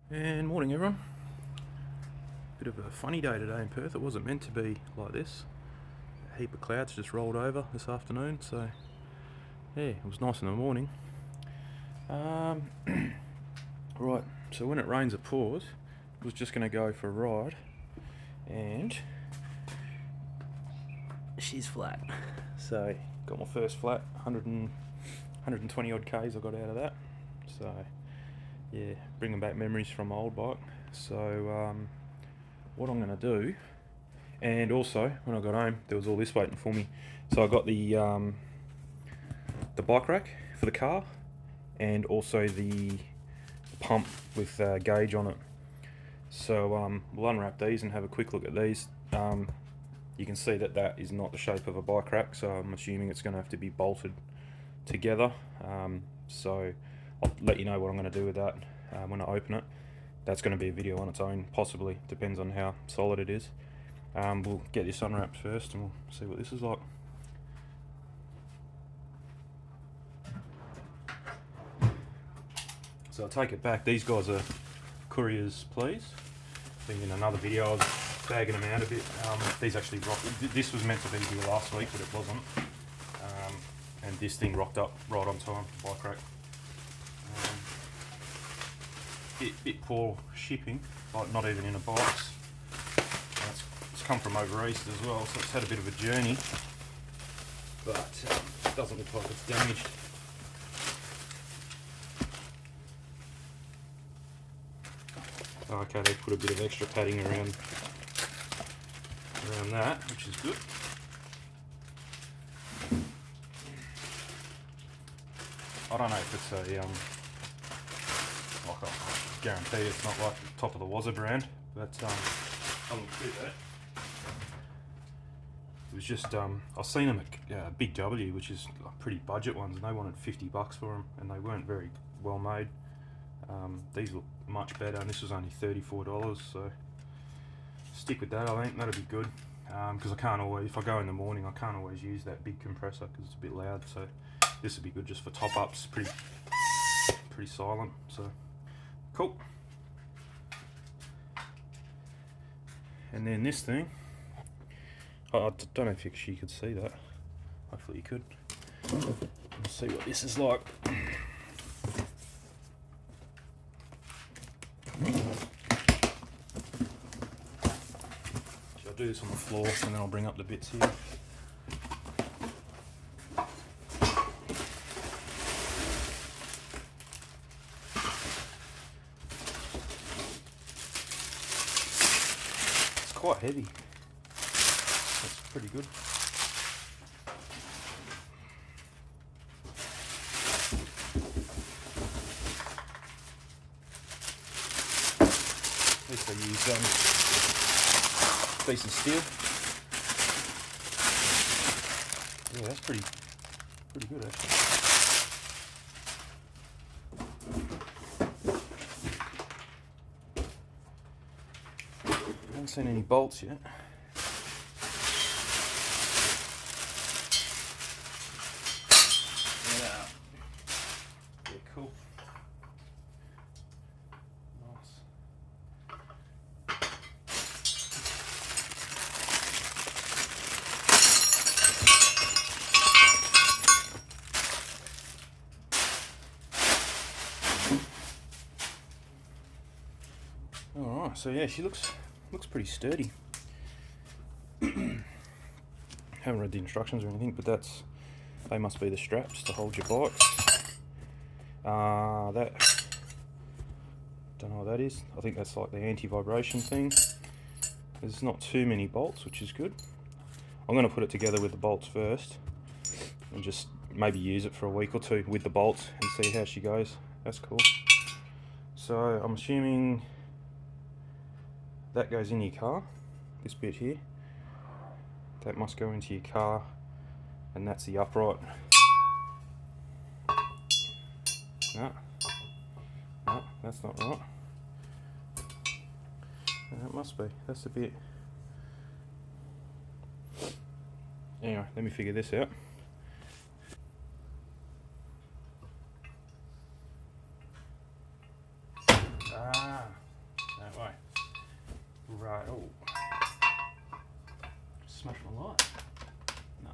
And morning everyone. Bit of a funny day today in Perth. It wasn't meant to be like this. A heap of clouds just rolled over this afternoon, so yeah, it was nice in the morning. Right, so when it rains it pours. I was just going to go for a ride and she's flat. So got my first flat, 120 odd Ks I got out of that. So yeah, bringing back memories from my old bike. So what I'm going to do, and also when I got home there was all this waiting for me. So I got the bike rack for the car, and also the pump with gauge on it. So we'll unwrap these and have a quick look at these. You can see that that is not the shape of a bike rack, so I'm assuming it's going to have to be bolted together. So I'll let you know what I'm going to do with that when I open it. That's going to be a video on its own, possibly, depends on how solid it is. We'll get this unwrapped first and we'll see what this is like. So I'll take it back. These guys are couriers, please. I think in another video I was bagging them out a bit. These actually rocked. This was meant to be here last week, but it wasn't. And this thing rocked up right on time, bike rack. Bit poor shipping, like not even in a box. It's come from over east as well, so it's had a bit of a journey, but it doesn't look like it's damaged. Okay, they put a bit of extra padding around that, which is good. I don't know if it's a like I guarantee it's not like the top of the Wazza brand, but I'll look through that. It was just I've seen them at Big W, which is like pretty budget ones, and they wanted $50 for them, and they weren't very well made. These look much better, and this was only $34, so stick with that. I think that'll be good, because I can't always, if I go in the morning, I can't always use that big compressor because it's a bit loud. So this would be good just for top ups. Pretty silent. So cool. And then this thing, I don't know if you could see that. Hopefully you could. Let's see what this is like. I'll do this on the floor and then I'll bring up the bits here. It's quite heavy. That's pretty good. At least I use decent steel. Yeah, that's pretty good actually. I haven't seen any bolts yet. Yeah, cool. Nice. Alright, so yeah, she looks pretty sturdy. Haven't read the instructions or anything, but they must be the straps to hold your bikes. That, don't know what that is. I think that's like the anti-vibration thing. There's not too many bolts, which is good. I'm going to put it together with the bolts first and just maybe use it for a week or two with the bolts and see how she goes. That's cool. So I'm assuming that goes in your car, this bit here. That must go into your car, and that's the upright. No, that's not right. That must be, that's the bit. Anyway, let me figure this out. Ah, Okay, oh. Smash my light. No.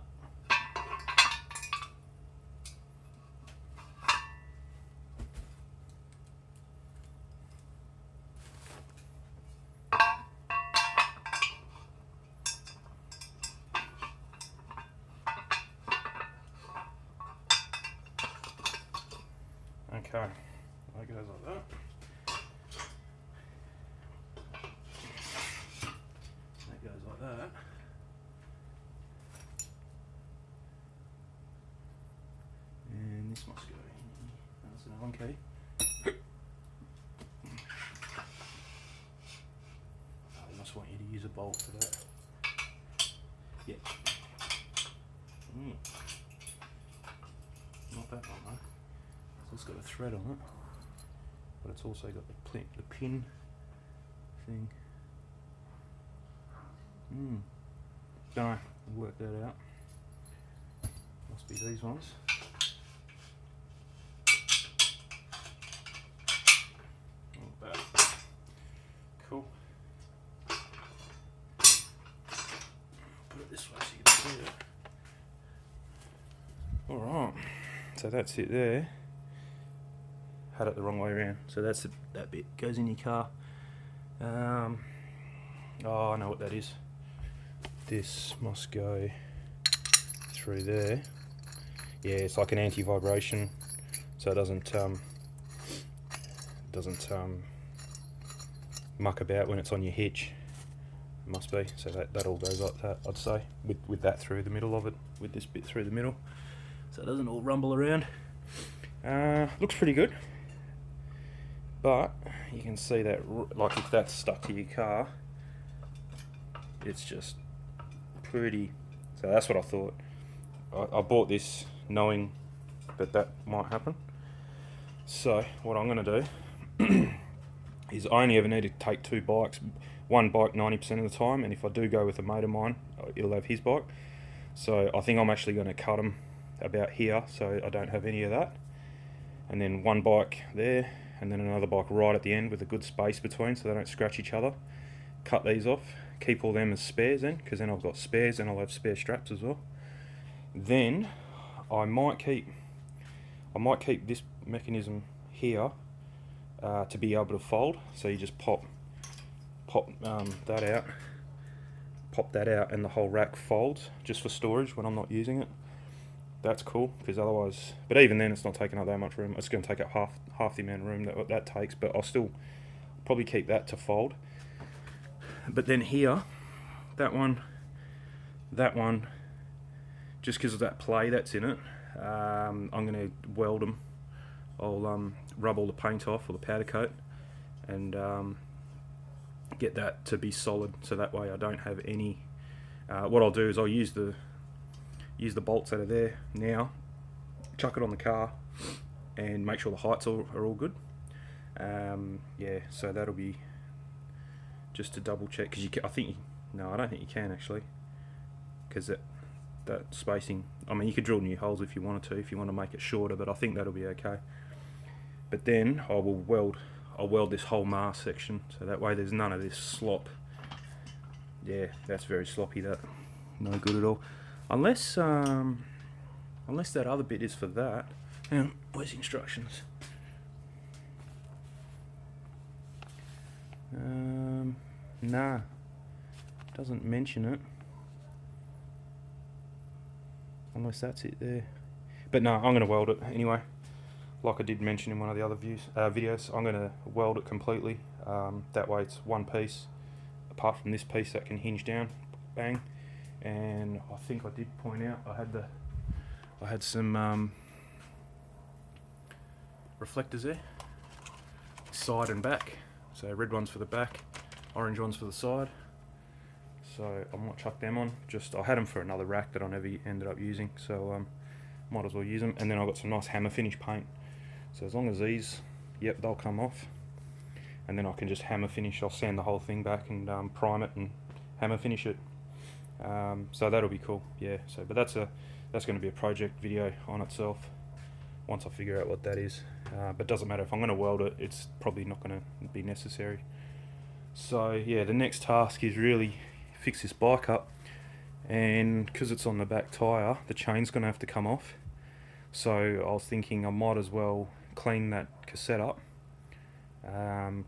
Okay, that goes like that. That goes like that. And this must go in. That's an Allen key. Oh, they must want you to use a bolt for that. Yep. Not that one though. So it's got a thread on it, but it's also got the pin thing. Don't know, we'll work that out. Must be these ones. Like that. Cool. Put it this way so you can see it. Alright, so that's it there. Had it the wrong way around, so that's that bit goes in your car. Oh, I know what that is. This must go through there. Yeah, it's like an anti-vibration, so it doesn't muck about when it's on your hitch. It must be. So that all goes like that, I'd say, with that through the middle of it, with this bit through the middle, so it doesn't all rumble around. Looks pretty good, but you can see that, like, if that's stuck to your car, it's just pretty. So that's what I thought. I bought this knowing that might happen. So what I'm going to do is I only ever need to take two bikes, one bike 90% of the time, and if I do go with a mate of mine, he'll have his bike. So I think I'm actually going to cut them about here so I don't have any of that, and then one bike there, and then another bike right at the end with a good space between so they don't scratch each other. Cut these off, keep all them as spares then, because then I've got spares and I'll have spare straps as well. Then I might keep this mechanism here to be able to fold. So you just pop that out, and the whole rack folds just for storage when I'm not using it. That's cool, because otherwise, but even then it's not taking up that much room. It's going to take up half the amount of room that takes, but I'll still probably keep that to fold. But then here, that one, just because of that play that's in it, I'm going to weld them. I'll rub all the paint off, or the powder coat, and get that to be solid, so that way I don't have any. What I'll do is I'll use the bolts that are there now, chuck it on the car, and make sure the heights are all good. Yeah, so that'll be just to double check, because I don't think you can actually, because that spacing, I mean, you could drill new holes if you wanted to, if you want to make it shorter, but I think that'll be okay. But then I'll weld this whole mast section, so that way there's none of this slop. Yeah, that's very sloppy, that. No good at all. Unless that other bit is for that. Hang on, where's the instructions? Nah, doesn't mention it. Unless that's it there. But no, I'm going to weld it anyway. Like I did mention in one of the other videos, I'm going to weld it completely. That way it's one piece, apart from this piece that can hinge down, bang. And I think I did point out I had some reflectors there, side and back. So red ones for the back, orange ones for the side. So I might chuck them on. I had them for another rack that I never ended up using, so might as well use them. And then I've got some nice hammer finish paint. So as long as these, yep, they'll come off. And then I can just hammer finish. I'll sand the whole thing back and prime it and hammer finish it. So that'll be cool. Yeah. So, but that's going to be a project video on itself once I figure out what that is. But it doesn't matter if I'm going to weld it. It's probably not going to be necessary. So yeah, the next task is really fix this bike up, and because it's on the back tyre, the chain's going to have to come off. So I was thinking I might as well clean that cassette up,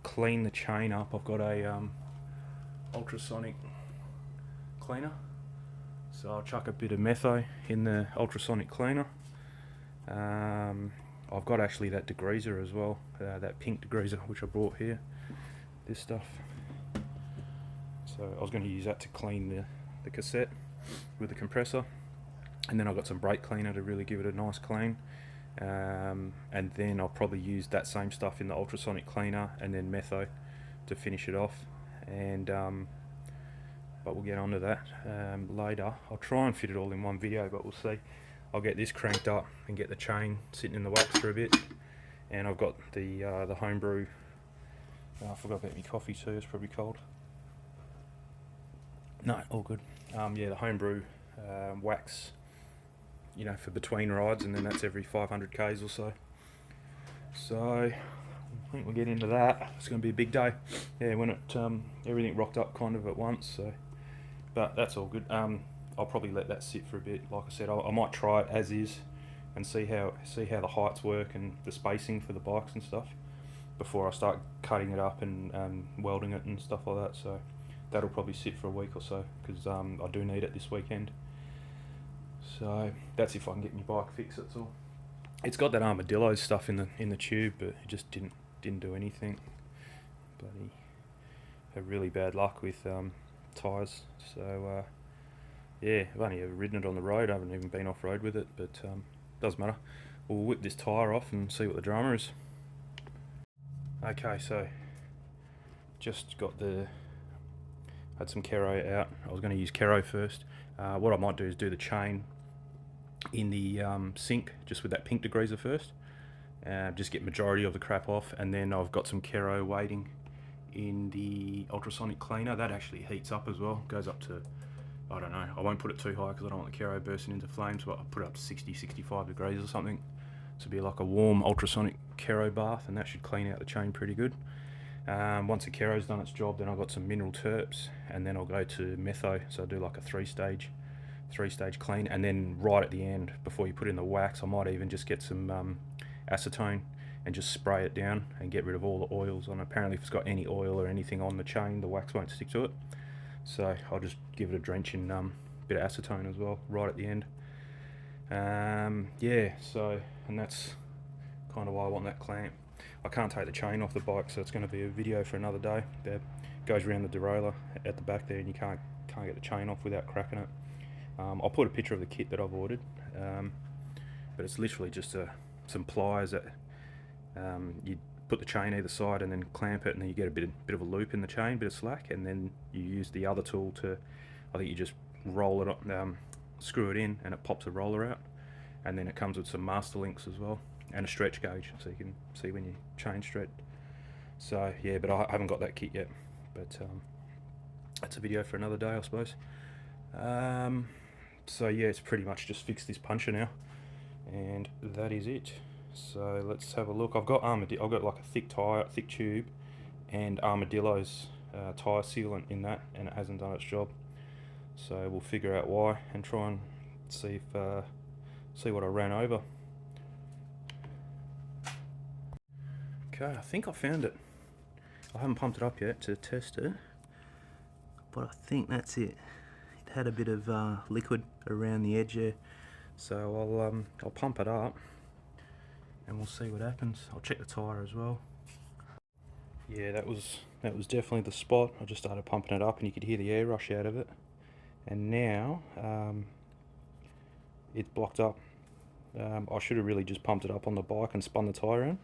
clean the chain up. I've got a ultrasonic cleaner, so I'll chuck a bit of metho in the ultrasonic cleaner. I've got actually that degreaser as well, that pink degreaser which I brought here, this stuff. So I was going to use that to clean the cassette with the compressor, and then I've got some brake cleaner to really give it a nice clean, and then I'll probably use that same stuff in the ultrasonic cleaner and then metho to finish it off. And but we'll get onto that later. I'll try and fit it all in one video, but we'll see. I'll get this cranked up and get the chain sitting in the wax for a bit, and I've got the homebrew. I forgot about my coffee too. It's probably cold. No, all good. Yeah, the homebrew wax, you know, for between rides, and then that's every 500 k's or so. So I think we'll get into that. It's going to be a big day. Yeah, when it everything rocked up kind of at once. So, but that's all good. I'll probably let that sit for a bit. Like I said, I might try it as is and see how the heights work and the spacing for the bikes and stuff before I start cutting it up and welding it and stuff like that. So that'll probably sit for a week or so, because I do need it this weekend. So that's if I can get my bike fixed. That's all. It's got that armadillo stuff in the tube, but it just didn't do anything. Bloody have really bad luck with tyres. So yeah, I've only ever ridden it on the road. I haven't even been off road with it, but doesn't matter. We'll whip this tyre off and see what the drama is. Okay, so just got had some Kero out. I was going to use Kero first. What I might do is do the chain in the sink just with that pink degreaser first. Just get majority of the crap off, and then I've got some Kero waiting in the ultrasonic cleaner. That actually heats up as well. Goes up to, I don't know, I won't put it too high because I don't want the Kero bursting into flames, but I'll put it up to 60, 65 degrees or something. So it'll be like a warm ultrasonic Kero bath, and that should clean out the chain pretty good. Once the Kero's done its job, then I've got some mineral terps, and then I'll go to metho. So I'll do like a three-stage clean, and then right at the end, before you put in the wax, I might even just get some acetone and just spray it down and get rid of all the oils on it. Apparently if it's got any oil or anything on the chain, the wax won't stick to it. So I'll just give it a drench in bit of acetone as well right at the end. Yeah, so, and that's kind of why I want that clamp. I can't take the chain off the bike, so it's going to be a video for another day. That goes around the derailleur at the back there, and you can't get the chain off without cracking it. I'll put a picture of the kit that I've ordered, but it's literally just some pliers that you put the chain either side and then clamp it, and then you get a bit of a loop in the chain, bit of slack, and then you use the other tool to, I think you just roll it up, screw it in, and it pops a roller out, and then it comes with some master links as well, and a stretch gauge, so you can see when you chain stretch. So yeah, but I haven't got that kit yet, but that's a video for another day, I suppose. So yeah, it's pretty much just fixed this puncher now, and that is it. So let's have a look. I've got like a thick tube, and Armadillo's tyre sealant in that, and it hasn't done its job. So we'll figure out why and try and see what I ran over. Okay, I think I found it. I haven't pumped it up yet to test it, but I think that's it. It had a bit of liquid around the edge there, so I'll pump it up and we'll see what happens. I'll check the tyre as well. Yeah, that was definitely the spot. I just started pumping it up, and you could hear the air rush out of it, and now it's blocked up. I should have really just pumped it up on the bike and spun the tyre around,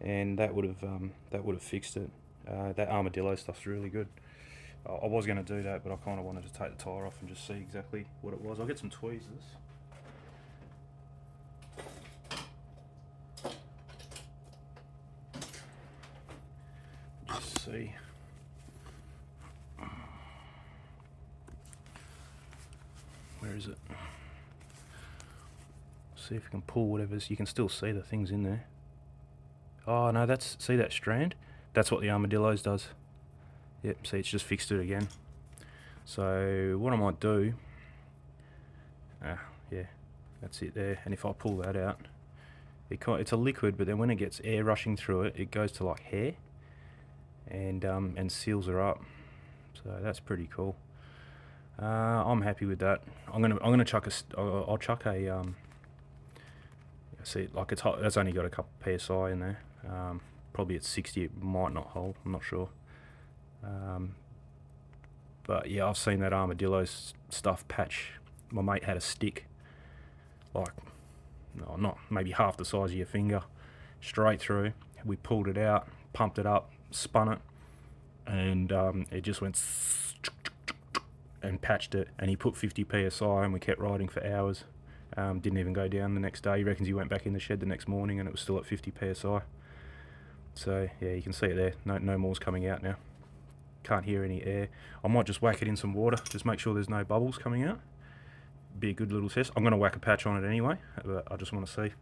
and that would have fixed it. That Armadillo stuff's really good. I was going to do that, but I kind of wanted to take the tyre off and just see exactly what it was. I'll get some tweezers. Just see. Where is it? See if you can pull whatever's. You can still see the things in there. Oh no, see that strand? That's what the Armadillo's does. Yep, see, it's just fixed it again. So what I might do, yeah, that's it there. And if I pull that out, it's a liquid, but then when it gets air rushing through it, it goes to like hair, and seals her up. So that's pretty cool. I'm happy with that. I'm gonna chuck I'll chuck a see, like it's hot. That's only got a couple psi in there. Probably at 60 it might not hold. I'm not sure. But yeah, I've seen that armadillo stuff patch. My mate had a stick, like, no, not maybe half the size of your finger, straight through. We pulled it out, pumped it up, spun it, and it just went and patched it. And he put 50 psi, and we kept riding for hours. Didn't even go down the next day. He reckons he went back in the shed the next morning and it was still at 50 psi. So yeah, you can see it there. No more's coming out now. Can't hear any air. I might just whack it in some water, just make sure there's no bubbles coming out. Be a good little test. I'm going to whack a patch on it anyway, but I just want to see.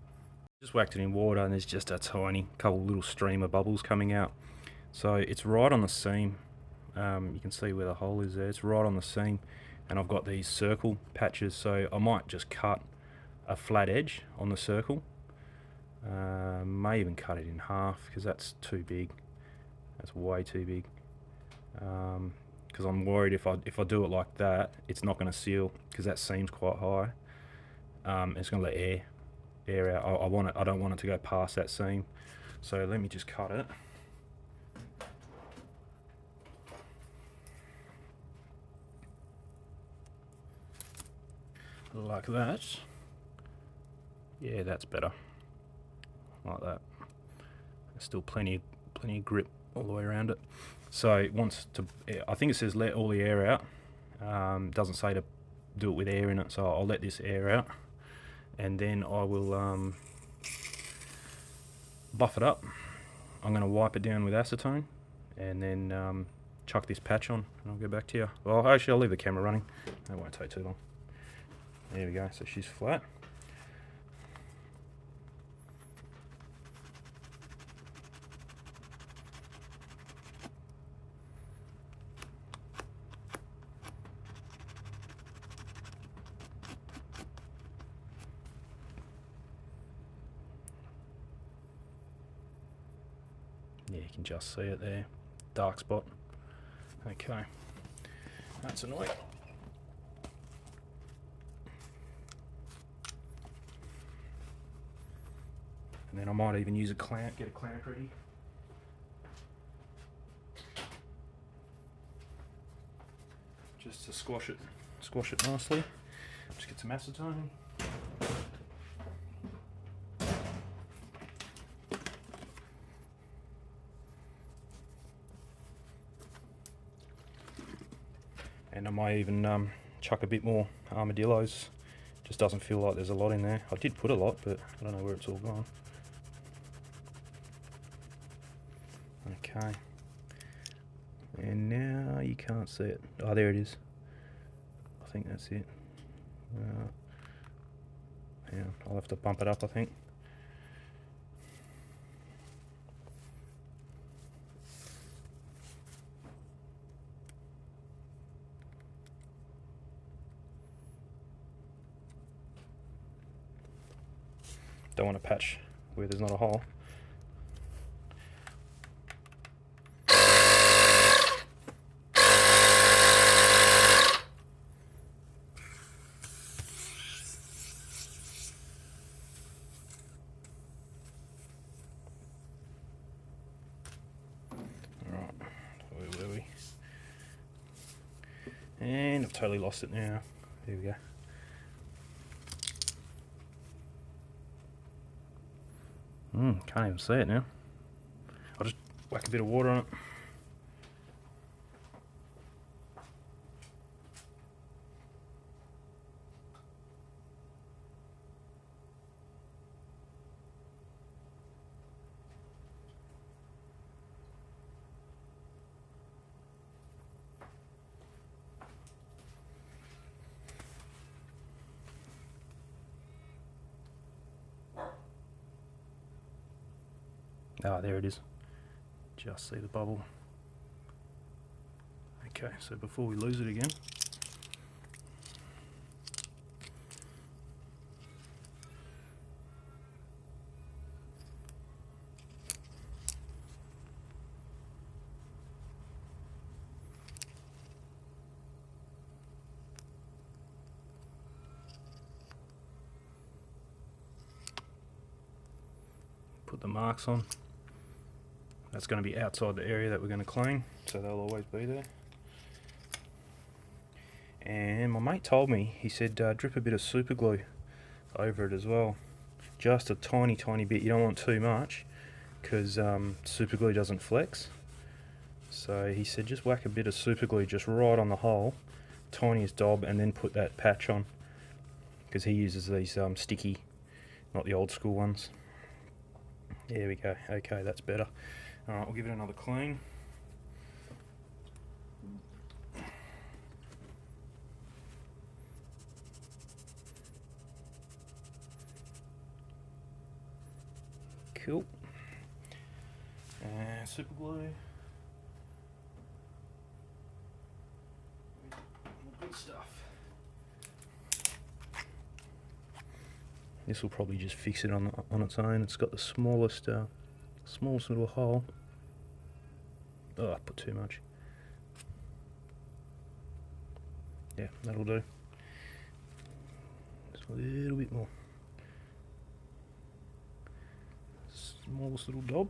Just whacked it in water and there's just a tiny couple little stream of bubbles coming out. So it's right on the seam. You can see where the hole is there. It's right on the seam, and I've got these circle patches, so I might just cut a flat edge on the circle. May even cut it in half because that's too big. That's way too big. Because I'm worried if I do it like that, it's not going to seal because that seam's quite high. It's going to let air out. I don't want it to go past that seam. So let me just cut it. Like that. Yeah, that's better. Like that. There's still plenty of grip all the way around it. So it wants to, I think it says let all the air out. Doesn't say to do it with air in it, so I'll let this air out, and then I will buff it up. I'm going to wipe it down with acetone, and then chuck this patch on, and I'll go back to you. Well, actually, I'll leave the camera running. That won't take too long. There we go. So she's flat. Yeah, you can just see it there. Dark spot. Okay. That's annoying. And then I might even use a clamp, get a clamp ready. Just to squash it nicely. Just get some acetone. And I might even chuck a bit more armadillos. Just doesn't feel like there's a lot in there. I did put a lot, but I don't know where it's all gone. Okay. And now you can't see it. Oh, there it is. I think that's it. Yeah, I'll have to bump it up, I think. Don't want to patch where there's not a hole. Alright, where were we? And I've totally lost it now. There we go. Can't even see it now. I'll just whack a bit of water on it. Ah, there it is. Just see the bubble. Okay, so before we lose it again, put the marks on. That's going to be outside the area that we're going to clean, so they'll always be there. And my mate told me, he said drip a bit of super glue over it as well. Just a tiny bit, you don't want too much, because super glue doesn't flex. So he said just whack a bit of super glue just right on the hole, tiniest dob, and then put that patch on, because he uses these sticky, not the old school ones. There we go. Okay, that's better. Alright, we'll give it another clean. Cool. And super glue. Good stuff. This will probably just fix it on its own. It's got the smallest little hole. Oh, I put too much. Yeah, that'll do. Just a little bit more. Smallest little dob.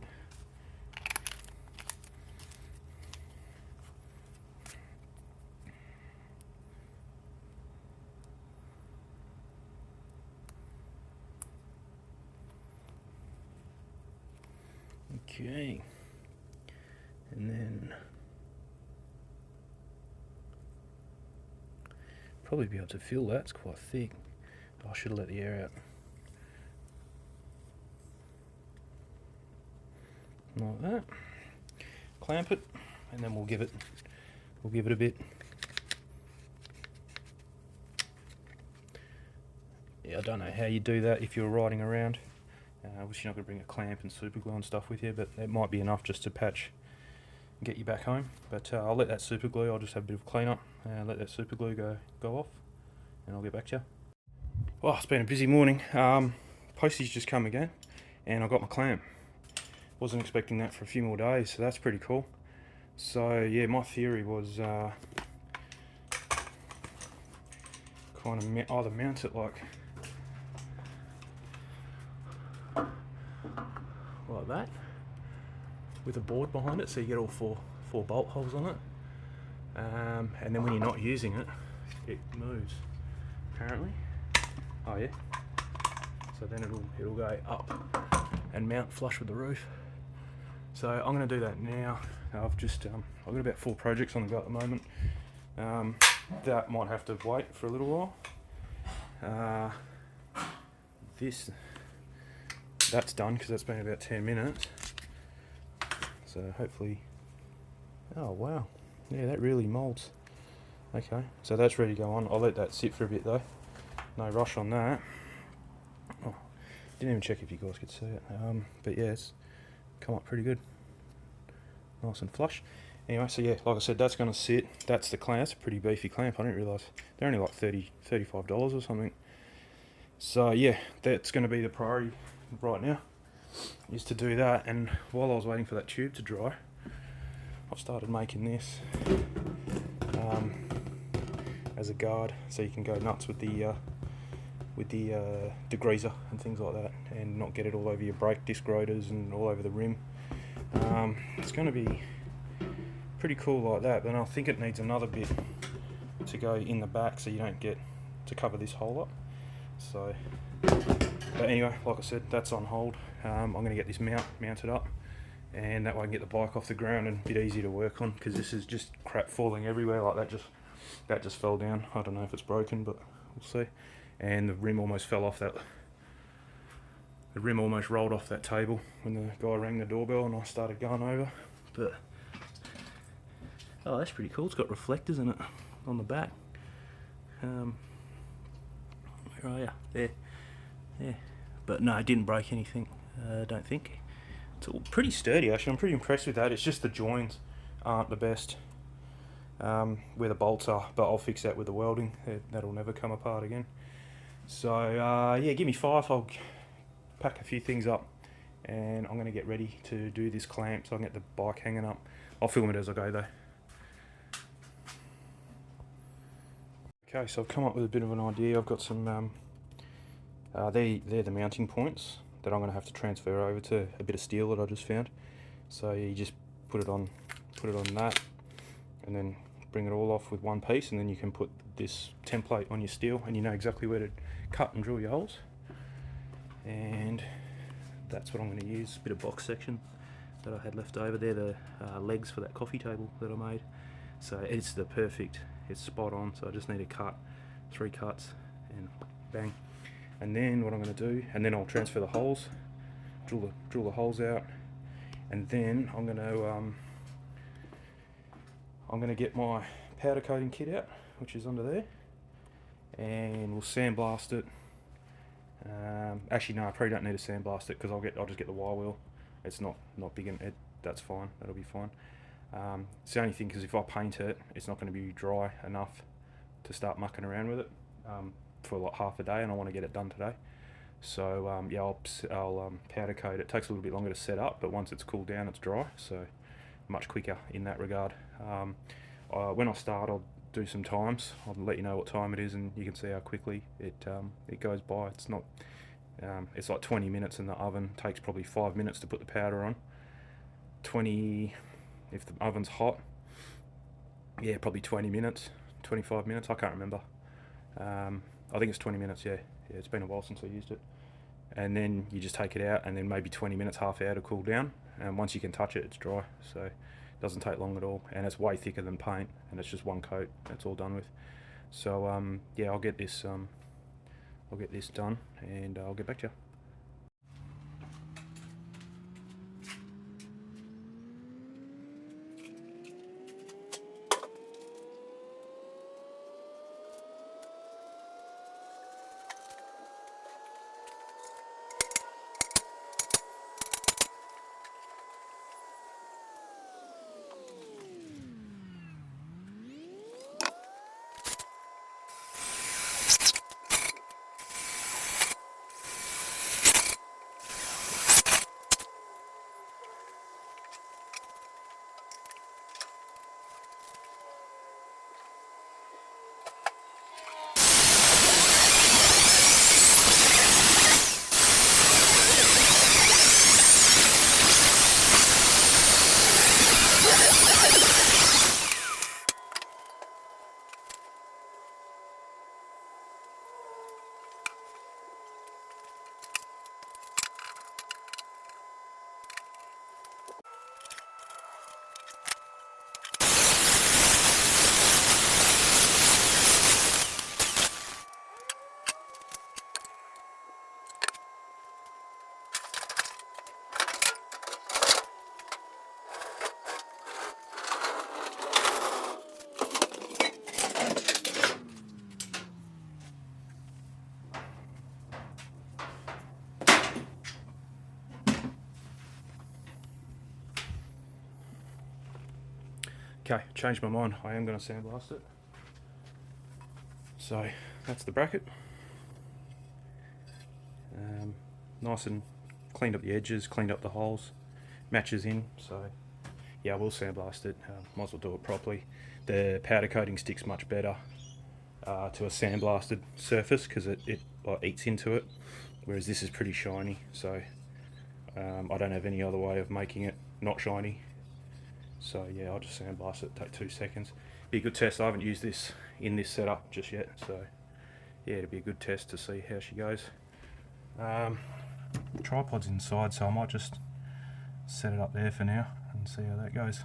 Okay, and then probably be able to fill that. It's quite thick. I should have let the air out. Like that. Clamp it, and then we'll give it a bit. Yeah, I don't know how you do that if you're riding around. Obviously you're not going to bring a clamp and super glue and stuff with you, but it might be enough just to patch and get you back home. But I'll let that super glue, I'll just have a bit of clean up and let that super glue go off, and I'll get back to you. Well, it's been a busy morning. Postage just come again, and I got my clamp. Wasn't expecting that for a few more days, so that's pretty cool. So yeah, my theory was kind of either mount it like that with a board behind it, so you get all four bolt holes on it, and then when you're not using it, it moves apparently. Oh yeah, so then it'll go up and mount flush with the roof. So I'm going to do that now. I've got about 4 projects on the go at the moment. That might have to wait for a little while. That's done because that's been about 10 minutes. So hopefully, oh wow, yeah, that really molds. Okay, so that's ready to go on. I'll let that sit for a bit though. No rush on that. Oh, didn't even check if you guys could see it. But yeah, it's come up pretty good. Nice and flush. Anyway, so yeah, like I said, that's going to sit. That's the clamp. That's a pretty beefy clamp. I didn't realise. They're only like $35 or something. So yeah, that's going to be the priority right now, is to do that. And while I was waiting for that tube to dry, I've started making this as a guard, so you can go nuts with the degreaser and things like that, and not get it all over your brake disc rotors and all over the rim. It's going to be pretty cool like that, but I think it needs another bit to go in the back so you don't get to cover this hole up. So, but anyway, like I said, that's on hold. I'm going to get this mounted up, and that way I can get the bike off the ground and a bit easier to work on, because this is just crap falling everywhere. Like that just fell down. I don't know if it's broken, but we'll see. And the rim almost fell off that. The rim almost rolled off that table when the guy rang the doorbell and I started going over. But oh, that's pretty cool. It's got reflectors in it on the back. Where are you? There. Yeah. But no, it didn't break anything. I don't think. It's all pretty sturdy actually. I'm pretty impressed with that. It's just the joins aren't the best. where the bolts are, but I'll fix that with the welding. That'll never come apart again. So yeah, give me 5. I'll pack a few things up and I'm going to get ready to do this clamp so I can get the bike hanging up. I'll film it as I go though. Okay, so I've come up with a bit of an idea. I've got some, they're the mounting points that I'm going to have to transfer over to a bit of steel that I just found. So you just put it on that, and then bring it all off with one piece, and then you can put this template on your steel, and you know exactly where to cut and drill your holes. And that's what I'm going to use. A bit of box section that I had left over. They're the legs for that coffee table that I made. So it's the perfect. It's spot on. So I just need to cut 3 cuts, and bang. And then what I'm going to do, and then I'll transfer the holes, drill the holes out, and then I'm going to get my powder coating kit out, which is under there, and we'll sandblast it. Actually, no, I probably don't need to sandblast it because I'll just get the wire wheel. It's not big, and that's fine. That'll be fine. It's the only thing, because if I paint it, it's not going to be dry enough to start mucking around with it for like half a day, and I want to get it done today. So yeah, I'll powder coat it. It takes a little bit longer to set up, but once it's cooled down, it's dry, so much quicker in that regard. When I start, I'll do some times. I'll let you know what time it is, and you can see how quickly it goes by. It's not. It's like 20 minutes in the oven. It takes probably 5 minutes to put the powder on. 20 if the oven's hot. Yeah, probably 20 minutes, 25 minutes. I can't remember. I think it's 20 minutes. Yeah, it's been a while since I used it. And then you just take it out, and then maybe 20 minutes, half hour to cool down. And once you can touch it, it's dry. So it doesn't take long at all, and it's way thicker than paint, and it's just one coat. That's all done with. So yeah, I'll get this done, and I'll get back to you. Okay, changed my mind. I am going to sandblast it. So that's the bracket. Nice and cleaned up the edges, cleaned up the holes, matches in. So yeah, I will sandblast it. Might as well do it properly. The powder coating sticks much better to a sandblasted surface because it like, eats into it, whereas this is pretty shiny. So I don't have any other way of making it not shiny. So yeah, I'll just sandblast it, take 2 seconds. Be a good test. I haven't used this in this setup just yet, so yeah, it'll be a good test to see how she goes. Tripod's inside, so I might just set it up there for now and see how that goes.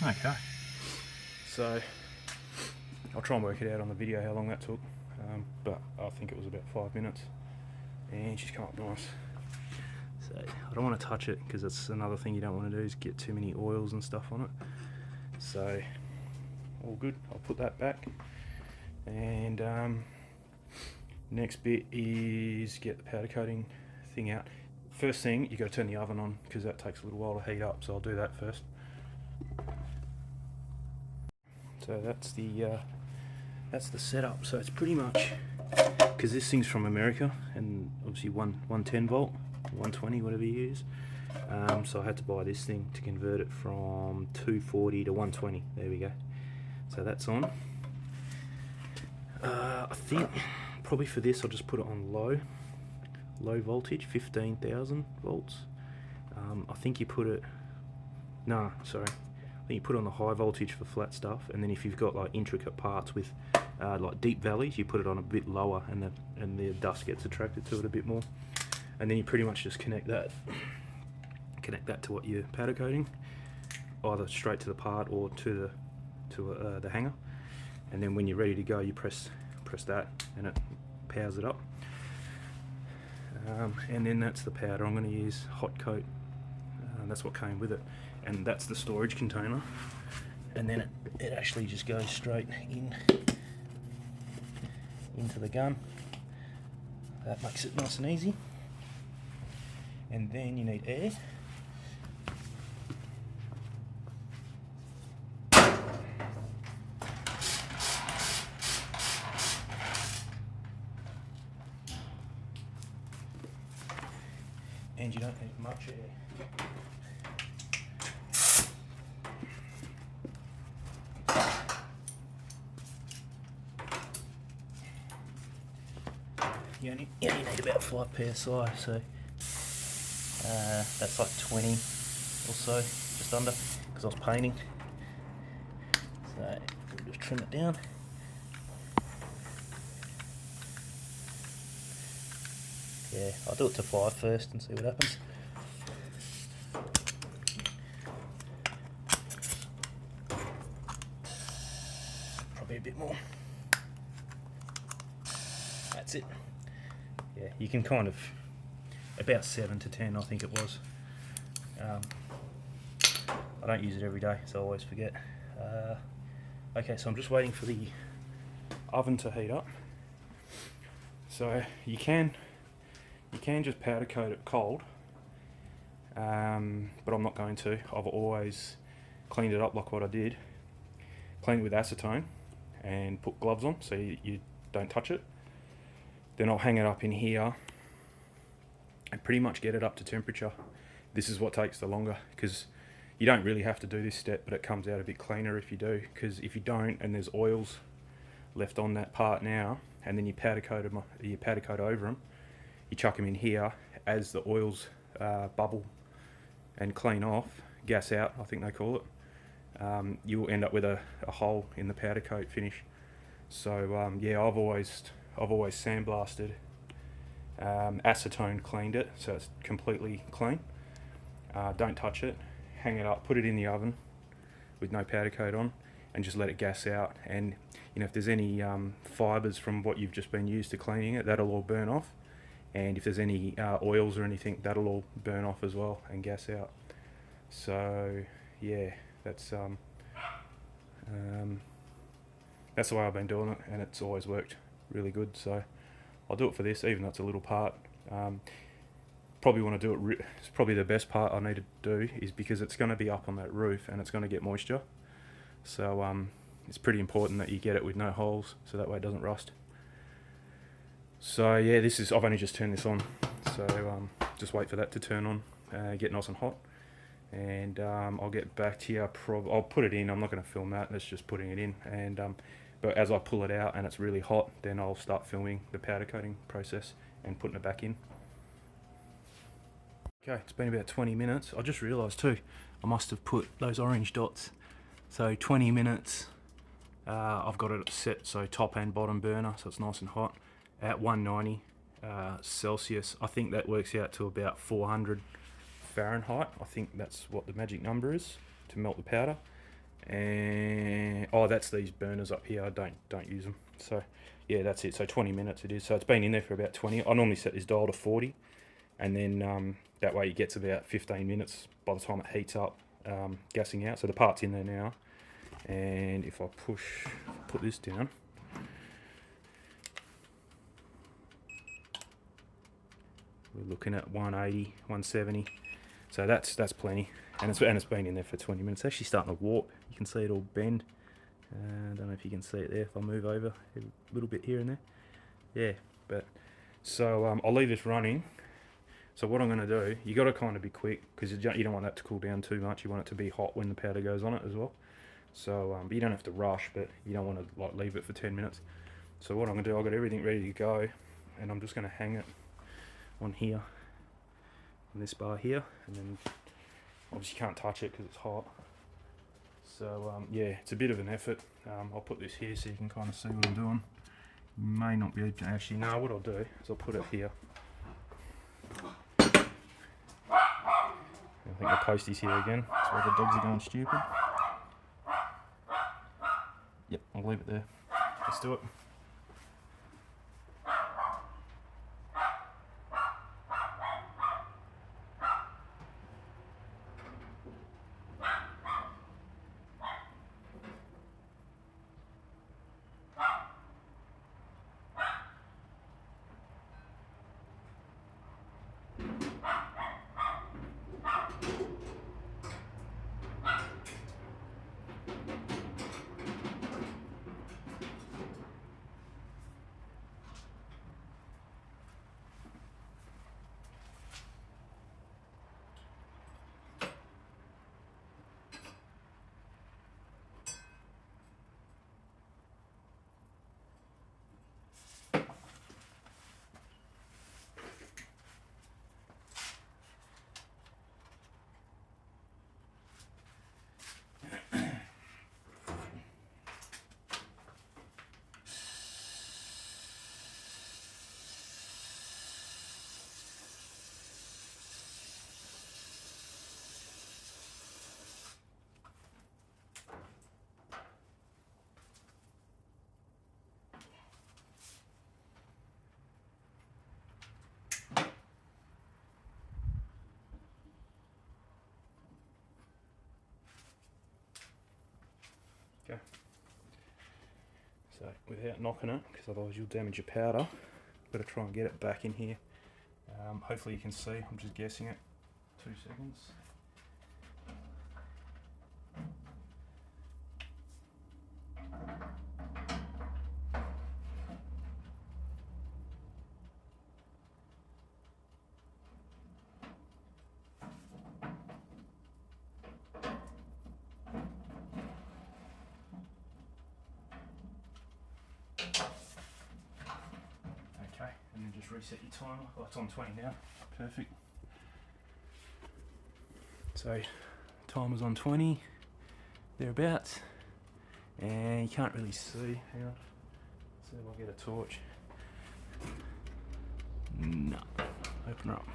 Okay, so I'll try and work it out on the video how long that took, but I think it was about 5 minutes, and she's come up nice. So I don't want to touch it because that's another thing you don't want to do, is get too many oils and stuff on it. So all good, I'll put that back, and next bit is get the powder coating thing out. First thing, you got to turn the oven on because that takes a little while to heat up, so I'll do that first. So that's the setup. So it's pretty much, because this thing's from America, and obviously 110 volt, 120, whatever you use. So I had to buy this thing to convert it from 240 to 120. There we go. So that's on. I think probably for this I'll just put it on low voltage, 15,000 volts. I think you put it, no, sorry. I think you put it on the high voltage for flat stuff, and then if you've got like intricate parts with like deep valleys, you put it on a bit lower, and the dust gets attracted to it a bit more. And then you pretty much just connect that to what you're powder coating, either straight to the part or to the hanger. And then when you're ready to go, you press that, and it powers it up. And then that's the powder. I'm going to use hot coat. That's what came with it, and that's the storage container. And then it actually just goes straight into the gun. That makes it nice and easy. And then you need air. And you don't need much air. You only need about 5 PSI, so that's like 20 or so, just under, because I was painting. So we'll just trim it down. Yeah, I'll do it to 5 first and see what happens. Probably a bit more. That's it. Yeah, you can kind of, about 7 to 10 I think it was. I don't use it every day, so I always forget. Okay, so I'm just waiting for the oven to heat up. So you can just powder coat it cold, but I'm not going to. I've always cleaned it up like what I did. Cleaned it with acetone and put gloves on so you don't touch it. Then I'll hang it up in here and pretty much get it up to temperature. This is what takes the longer, because you don't really have to do this step, but it comes out a bit cleaner if you do. Because if you don't, and there's oils left on that part now, and then you powder coat over them, you chuck them in here as the oils bubble and clean off, gas out, I think they call it. You will end up with a hole in the powder coat finish. So yeah, I've always sandblasted, acetone cleaned it, so it's completely clean. Don't touch it, hang it up, put it in the oven with no powder coat on, and just let it gas out. And you know, if there's any fibres from what you've just been used to cleaning it, that'll all burn off. And if there's any oils or anything, that'll all burn off as well and gas out. So yeah, that's the way I've been doing it, and it's always worked really good. So I'll do it for this, even though it's a little part. Probably want to do it, it's probably the best part I need to do, is because it's going to be up on that roof and it's going to get moisture. So it's pretty important that you get it with no holes, so that way it doesn't rust. So yeah, I've only just turned this on, so just wait for that to turn on, get nice and hot, and I'll get back to you. I'll put it in. I'm not going to film that, that's just putting it in, and but as I pull it out and it's really hot, then I'll start filming the powder coating process and putting it back in. Okay, it's been about 20 minutes. I just realised too, I must have put those orange dots. So 20 minutes, I've got it set, so top and bottom burner, so it's nice and hot, at 190 Celsius. I think that works out to about 400 Fahrenheit. I think that's what the magic number is to melt the powder. And oh, that's these burners up here. I don't use them. So yeah, that's it. So 20 minutes it is. So it's been in there for about 20. I normally set this dial to 40, and then that way it gets about 15 minutes by the time it heats up, gassing out. So the part's in there now, and if I put this down, we're looking at 180, 170. So that's plenty, and it's been in there for 20 minutes. It's actually starting to warp. You can see it all bend. I don't know if you can see it there. If I move over a little bit here and there, yeah. But so I'll leave this running. So what I'm going to do, you got to kind of be quick because you don't want that to cool down too much. You want it to be hot when the powder goes on it as well. So but you don't have to rush, but you don't want to like leave it for 10 minutes. So what I'm going to do, I've got everything ready to go, and I'm just going to hang it on here, on this bar here, and then obviously you can't touch it because it's hot. So yeah, it's a bit of an effort. I'll put this here so you can kind of see what I'm doing. You may not be able to actually, no, what I'll do is I'll put it here. I think the postie's here again. That's why the dogs are going stupid. Yep, I'll leave it there. Let's do it. Okay. So without knocking it, because otherwise you'll damage your powder, better try and get it back in here. Hopefully you can see, I'm just guessing it. 2 seconds. Okay, and then just reset your timer. Oh, it's on 20 now. Perfect. So, timer's on 20, thereabouts, and you can't really see. Hang on. See if I get a torch. No. Open her up.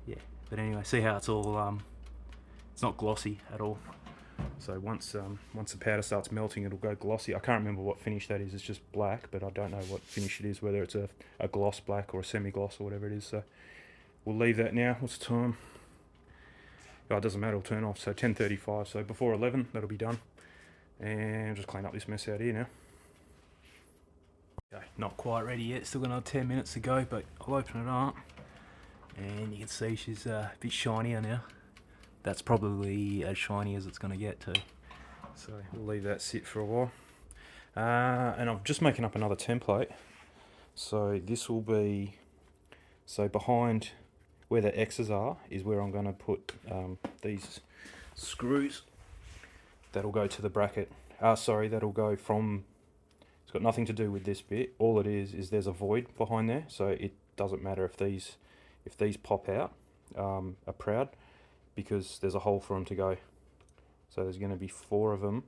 Yeah, but anyway, see how it's all, it's not glossy at all. So once the powder starts melting, it'll go glossy. I can't remember what finish that is. It's just black, but I don't know what finish it is, whether it's a gloss black or a semi-gloss or whatever it is. So we'll leave that now. What's the time? Oh, it doesn't matter, it'll turn off. So 10:35, so before 11, that'll be done. And just clean up this mess out here now. Okay, not quite ready yet, still got another 10 minutes to go, but I'll open it up. And you can see she's a bit shinier now. That's probably as shiny as it's going to get too. So we'll leave that sit for a while. And I'm just making up another template. So this will be, so behind where the X's are is where I'm going to put these screws that'll go to the bracket. That'll go from, it's got nothing to do with this bit. All it is there's a void behind there, so it doesn't matter if these pop out, are proud, because there's a hole for them to go. So there's going to be 4 of them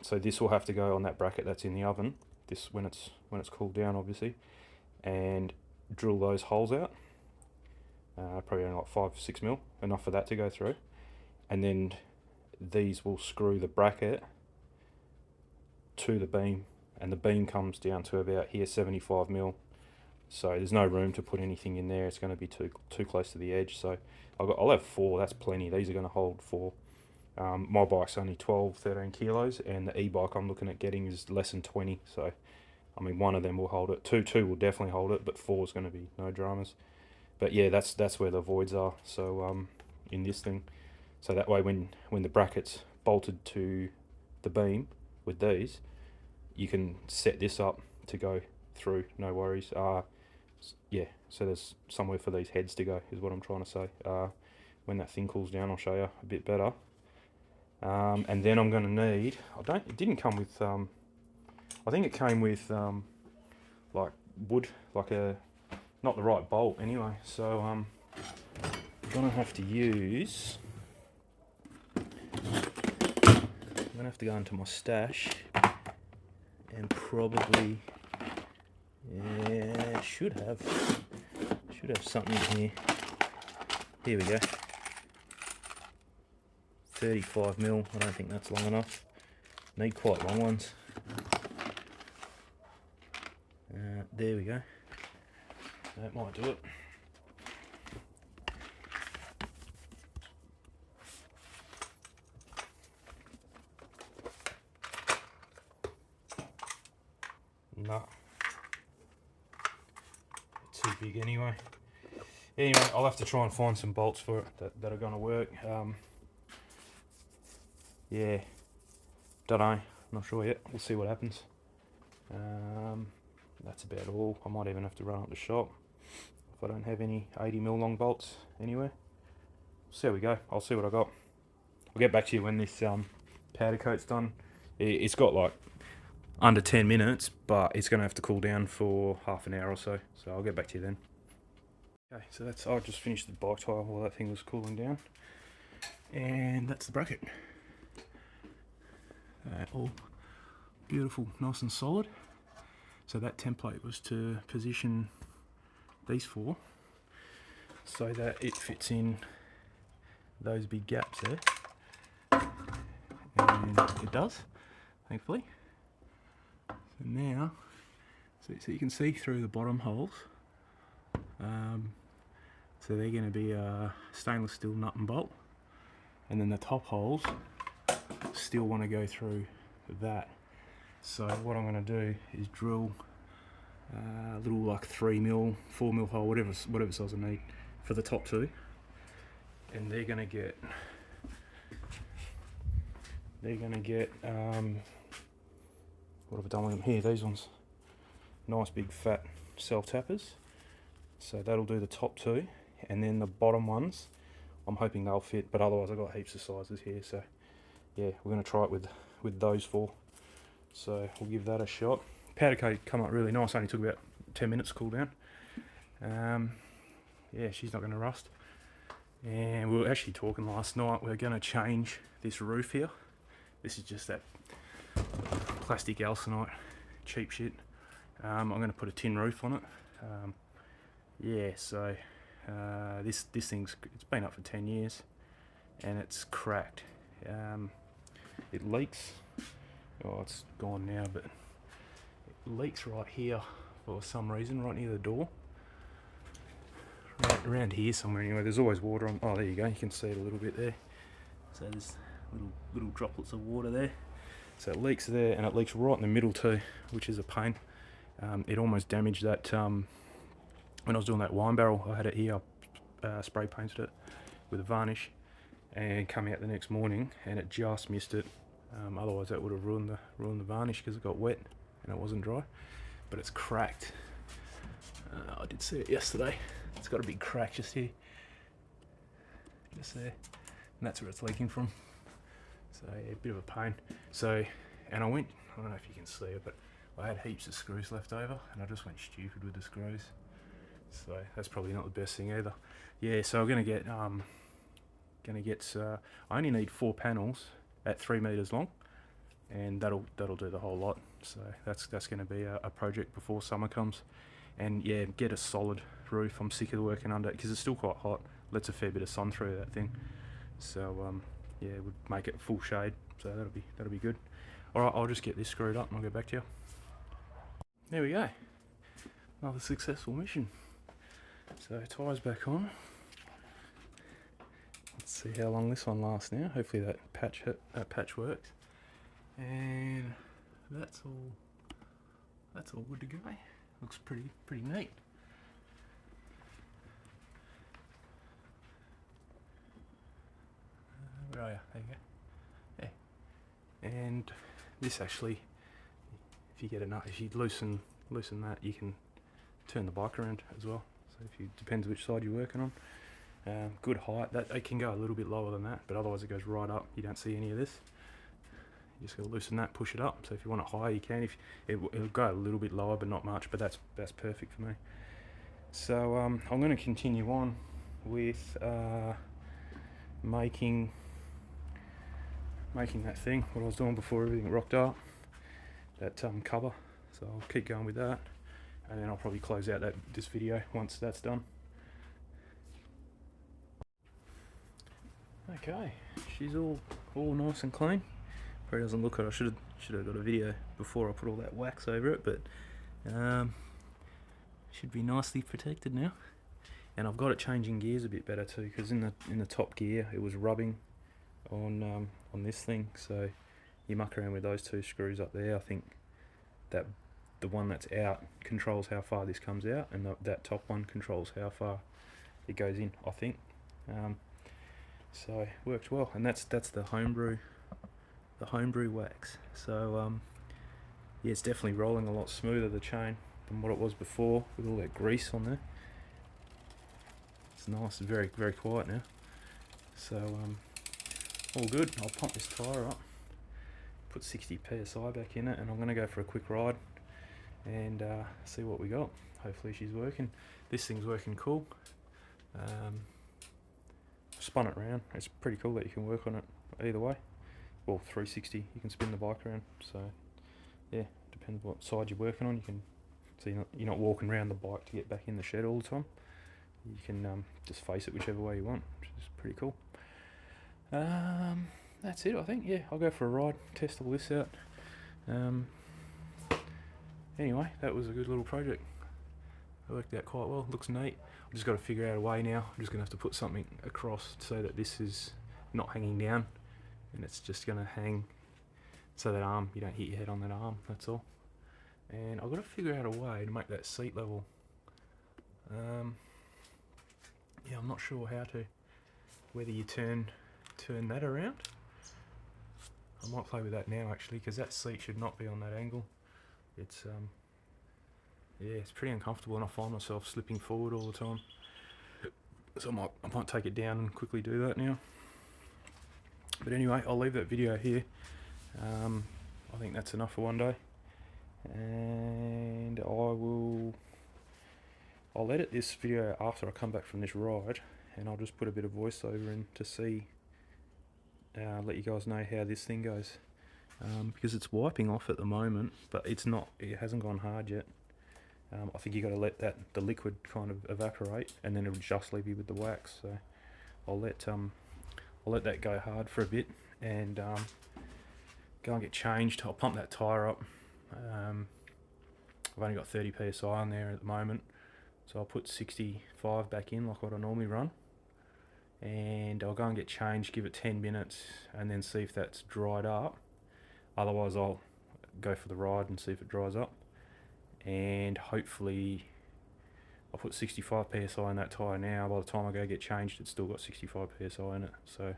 so this will have to go on that bracket that's in the oven, this when it's cooled down obviously, and drill those holes out, probably only like 5-6 mil, enough for that to go through, and then these will screw the bracket to the beam, and the beam comes down to about here, 75 mil. So there's no room to put anything in there. It's going to be too close to the edge. So I'll have 4. That's plenty. These are going to hold 4. My bike's only 12-13 kilos, and the e-bike I'm looking at getting is less than 20. So I mean, one of them will hold it. Two will definitely hold it, but 4 is going to be no dramas. But yeah, that's where the voids are. So in this thing, so that way when the bracket's bolted to the beam with these, you can set this up to go through, no worries. Yeah, so there's somewhere for these heads to go, is what I'm trying to say. When that thing cools down, I'll show you a bit better. And then I'm going to need, it didn't come with, I think it came with like wood, like not the right bolt anyway. So I'm going to have to use, I'm going to have to go into my stash and probably, yeah, should have something here. Here we go. 35 mil. I don't think that's long enough. Need quite long ones. There we go. That might do it. Nah. Too big anyway. Anyway, I'll have to try and find some bolts for it that are going to work. Yeah, don't know. Not sure yet. We'll see what happens. That's about all. I might even have to run up the shop if I don't have any 80 mil long bolts anywhere. So there we go. I'll see what I got. I'll get back to you when this powder coat's done. It's got like under 10 minutes, but it's going to have to cool down for half an hour or so. So I'll get back to you then. Okay, so that's, I just finished the bike tire while that thing was cooling down. And that's the bracket. All beautiful, nice and solid. So that template was to position these 4 so that it fits in those big gaps there. And it does, thankfully. So now, so you can see through the bottom holes. So they're going to be a stainless steel nut and bolt. And then the top holes still want to go through that. So what I'm going to do is drill a little like 3 mil, 4 mil hole, whatever size I need for the top 2, and they're going to get what have I done with them here? These ones, nice big fat self tappers. So that'll do the top 2, and then the bottom ones, I'm hoping they'll fit, but otherwise I've got heaps of sizes here. So yeah, we're going to try it with those 4. So we'll give that a shot. Powder coat come up really nice, only took about 10 minutes to cool down. Yeah, she's not going to rust. And we were actually talking last night, we're going to change this roof here. This is just that plastic alcinite, cheap shit. I'm going to put a tin roof on it. Yeah, so this thing's, it's been up for 10 years and it's cracked. It leaks. Oh, it's gone now, but it leaks right here for some reason, right near the door. Right around here somewhere anyway. There's always water on. Oh, there you go. You can see it a little bit there. So there's little droplets of water there. So it leaks there, and it leaks right in the middle too, which is a pain. It almost damaged that when I was doing that wine barrel. I had it here. I spray painted it with a varnish, and come out the next morning, and it just missed it. Otherwise that would have ruined the varnish because it got wet and it wasn't dry. But it's cracked. I did see it yesterday. It's got a big crack just here, just there, and that's where it's leaking from. So yeah, a bit of a pain. So, and I don't know if you can see it, but I had heaps of screws left over, and I just went stupid with the screws. So that's probably not the best thing either. Yeah, so I'm gonna get I only need 4 panels at 3 meters long, and that'll do the whole lot. So that's going to be a project before summer comes. And yeah, get a solid roof. I'm sick of working under it because it's still quite hot. Lets a fair bit of sun through that thing. So yeah, would make it full shade. So that'll be good. All right, I'll just get this screwed up and I'll get back to you. There we go. Another successful mission. So tyres back on. Let's see how long this one lasts now. Hopefully that patch works. And that's all good to go. Looks pretty neat. Where are you? There you go. Yeah. And this actually, if you get enough, if you loosen that, you can turn the bike around as well. So depends which side you're working on. Good height. That it can go a little bit lower than that, but otherwise it goes right up. You don't see any of this. You just got to loosen that, push it up. So if you want it higher, you can. If it'll go a little bit lower, but not much. But that's perfect for me. So I'm going to continue on with making that thing, what I was doing before everything rocked up, that cover. So I'll keep going with that, and then I'll probably close out this video once that's done. Okay, she's all nice and clean. Probably doesn't look it. I should have got a video before I put all that wax over it, but should be nicely protected now. And I've got it changing gears a bit better too, because in the top gear it was rubbing on this thing. So you muck around with those two screws up there. I think that the one that's out controls how far this comes out, and that top one controls how far it goes in, I think. So it worked well, and that's the homebrew wax. So yeah, it's definitely rolling a lot smoother, the chain, than what it was before with all that grease on there. It's nice, very quiet now. So all good. I'll pump this tyre up, put 60 psi back in it, and I'm going to go for a quick ride and see what we got. Hopefully she's working. This thing's working cool. Spun it around. It's pretty cool that you can work on it either way. Well, 360, you can spin the bike around. So yeah, depends what side you're working on. You can, so you're not walking around the bike to get back in the shed all the time. You can just face it whichever way you want, which is pretty cool. That's it, I think. Yeah, I'll go for a ride, test all this out. Anyway, that was a good little project. It worked out quite well. Looks neat. I've just got to figure out a way now. I'm just going to have to put something across so that this is not hanging down, and it's just going to hang so that you don't hit your head on that arm, that's all. And I've got to figure out a way to make that seat level. Yeah, I'm not sure how to, whether you turn that around. I might play with that now actually, because that seat should not be on that angle. It's yeah, it's pretty uncomfortable, and I find myself slipping forward all the time. So I might take it down and quickly do that now. But anyway, I'll leave that video here. I think that's enough for one day, and I'll edit this video after I come back from this ride, and I'll just put a bit of voiceover in to see, let you guys know how this thing goes, because it's wiping off at the moment, but it hasn't gone hard yet. I think you got to let the liquid kind of evaporate, and then it'll just leave you with the wax. So I'll let that go hard for a bit, and go and get changed. I'll pump that tyre up. I've only got 30 psi on there at the moment, so I'll put 65 back in like what I normally run, and I'll go and get changed, give it 10 minutes, and then see if that's dried up. Otherwise I'll go for the ride and see if it dries up, and hopefully I'll put 65 psi in that tyre now. By the time I go get changed, it's still got 65 psi in it, so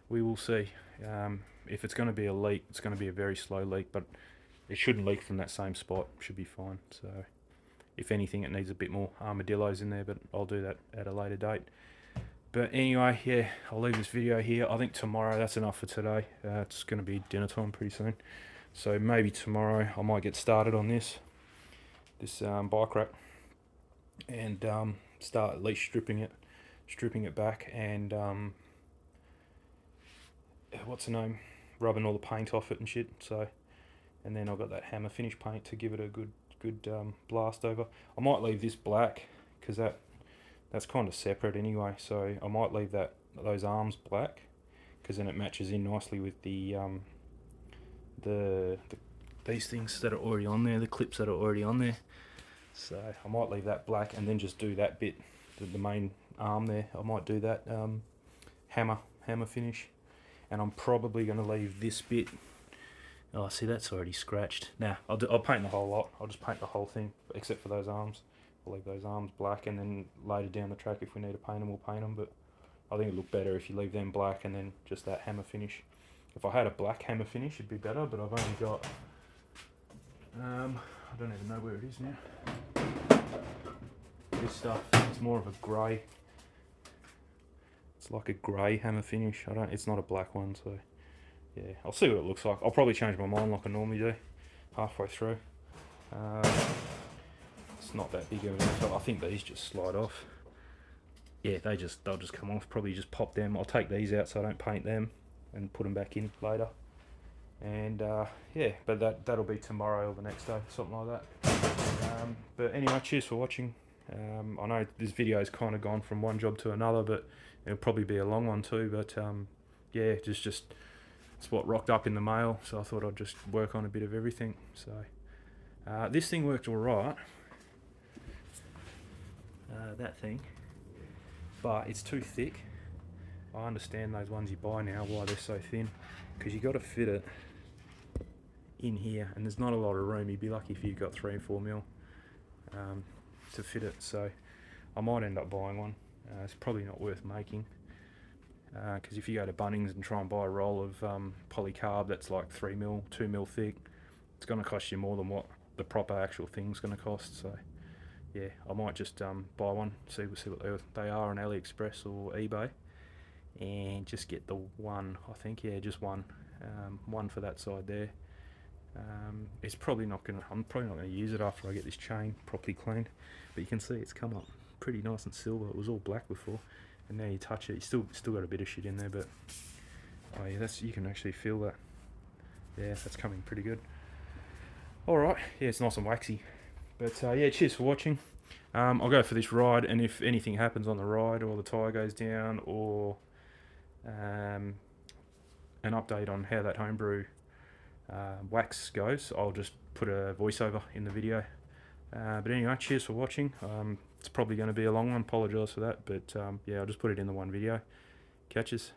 we will see. If it's going to be a leak, it's going to be a very slow leak, but it shouldn't leak from that same spot. It should be fine. So if anything, it needs a bit more armadillos in there, but I'll do that at a later date. But anyway, yeah, I'll leave this video here. I think tomorrow, that's enough for today. It's going to be dinner time pretty soon, so maybe tomorrow I might get started on this bike rack, and start at least stripping it back, and what's the name, rubbing all the paint off it and shit. So, and then I've got that hammer finish paint to give it a good blast over. I might leave this black, because that's kind of separate anyway, so I might leave those arms black, because then it matches in nicely with the these things that are already on there, the clips that are already on there. So I might leave that black and then just do that bit, the main arm there. I might do that hammer finish, and I'm probably going to leave this bit. Oh, see, that's already scratched. Nah, I'll paint the whole lot. I'll just paint the whole thing except for those arms. I'll leave those arms black, and then later down the track, if we need to paint them, we'll paint them. But I think it'd look better if you leave them black and then just that hammer finish. If I had a black hammer finish, it'd be better, but I've only got I don't even know where it is now. This stuff, it's more of a grey. It's like a grey hammer finish. It's not a black one, so yeah, I'll see what it looks like. I'll probably change my mind like I normally do halfway through. It's not that big of an effort. I think these just slide off. Yeah, they'll just come off. Probably just pop them. I'll take these out so I don't paint them and put them back in later. And yeah, but that'll be tomorrow or the next day, something like that. But anyway, cheers for watching. I know this video's kind of gone from one job to another, but it'll probably be a long one too. But yeah, just it's what rocked up in the mail, so I thought I'd just work on a bit of everything. So this thing worked all right. That thing, but it's too thick. I understand those ones you buy now why they're so thin, because you got to fit it in here, and there's not a lot of room. You'd be lucky if you got 3 or 4 mil to fit it. So I might end up buying one. It's probably not worth making, because if you go to Bunnings and try and buy a roll of polycarb that's like 3 mil, 2 mil thick, it's going to cost you more than what the proper actual thing's going to cost. So yeah, I might just buy one, see what they are on AliExpress or eBay, and just get the one. I think, yeah, just one for that side there. It's probably not gonna. I'm probably not gonna use it after I get this chain properly cleaned. But you can see it's come up pretty nice and silver. It was all black before, and now you touch it, you still got a bit of shit in there. But oh yeah, you can actually feel that. Yeah, that's coming pretty good. All right, yeah, it's nice and waxy. But yeah, cheers for watching. I'll go for this ride, and if anything happens on the ride, or the tyre goes down, or an update on how that homebrew wax goes, I'll just put a voiceover in the video. But anyway, cheers for watching. It's probably going to be a long one, apologise for that, but yeah, I'll just put it in the one video. Catches.